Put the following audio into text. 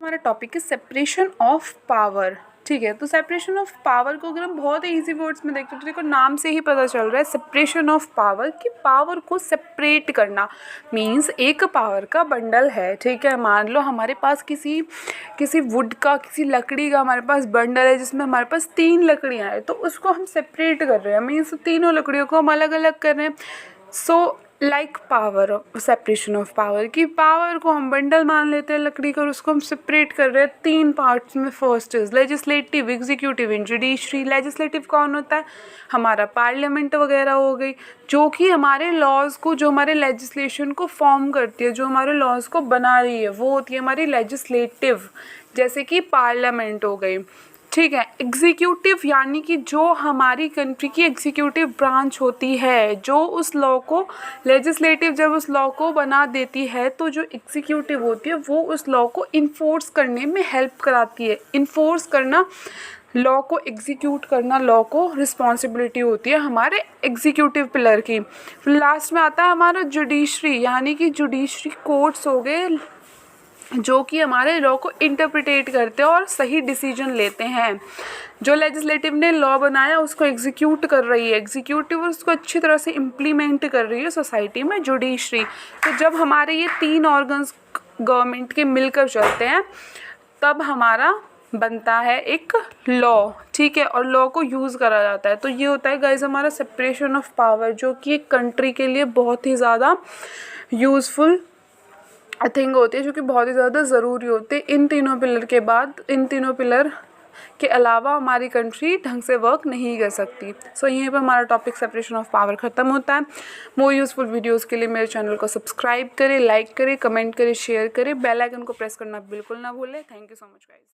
हमारा टॉपिक है separation of power. ठीक है, तो सेपरेशन ऑफ पावर को अगर हम बहुत ही ईजी वर्ड्स में देखते हैं तो देखो नाम से ही पता चल रहा है सेपरेशन ऑफ पावर कि पावर को सेपरेट करना मींस एक पावर का बंडल है। ठीक है, मान लो हमारे पास किसी वुड का किसी लकड़ी का हमारे पास बंडल है जिसमें हमारे पास 3 लकड़ियाँ हैं, तो उसको हम सेपरेट कर रहे हैं मीन्स तीनों लकड़ियों को हम अलग अलग कर रहे हैं। So like power separation of power की पावर को हम बंडल मान लेते हैं लकड़ी का और उसको हम सेपरेट कर रहे हैं 3 पार्ट्स में। First is legislative, executive and judiciary. Legislative कौन होता है? हमारा पार्लियामेंट वगैरह हो गई, जो कि हमारे लॉज को, जो हमारे लेजिस्लेशन को फॉर्म करती है, जो हमारे लॉज को बना रही है, वो होती है हमारी लेजिस्लेटिव, जैसे कि पार्लियामेंट हो गई। ठीक है, एग्जीक्यूटिव यानी कि जो हमारी कंट्री की एग्जीक्यूटिव ब्रांच होती है, जो उस लॉ को, लेजिस्लेटिव जब उस लॉ को बना देती है तो जो एग्जीक्यूटिव होती है वो उस लॉ को इन्फोर्स करने में हेल्प कराती है। इन्फोर्स करना, लॉ को एग्जीक्यूट करना, लॉ को रिस्पॉन्सिबिलिटी होती है हमारे एग्जीक्यूटिव पिलर की। फिर लास्ट में आता है हमारा जुडिशरी, यानी कि जुडिशरी कोर्ट्स हो गए जो कि हमारे लॉ को इंटरप्रिटेट करते हैं और सही डिसीजन लेते हैं। जो लेजिस्लेटिव ने लॉ बनाया उसको एग्जीक्यूट कर रही है एग्जीक्यूटिव, और उसको अच्छी तरह से इम्प्लीमेंट कर रही है सोसाइटी में जुडिशरी। तो जब हमारे ये 3 ऑर्गन्स गवर्नमेंट के मिलकर चलते हैं तब हमारा बनता है एक लॉ। ठीक है, और लॉ को यूज़ करा जाता है। तो ये होता है गाइज हमारा सेपरेशन ऑफ पावर, जो कि एक कंट्री के लिए बहुत ही ज़्यादा यूज़फुल थिंग होती है, जो कि बहुत ही ज़्यादा ज़रूरी होती है। इन तीनों पिलर के बाद, इन तीनों पिलर के अलावा हमारी कंट्री ढंग से वर्क नहीं कर सकती। सो यहीं पर हमारा टॉपिक सेपरेशन ऑफ पावर ख़त्म होता है। मोर यूज़फुल वीडियोस के लिए मेरे चैनल को सब्सक्राइब करें, लाइक करें, कमेंट करें, शेयर करें, बेल आइकन को प्रेस करना बिल्कुल ना भूलें। Thank you so much guys.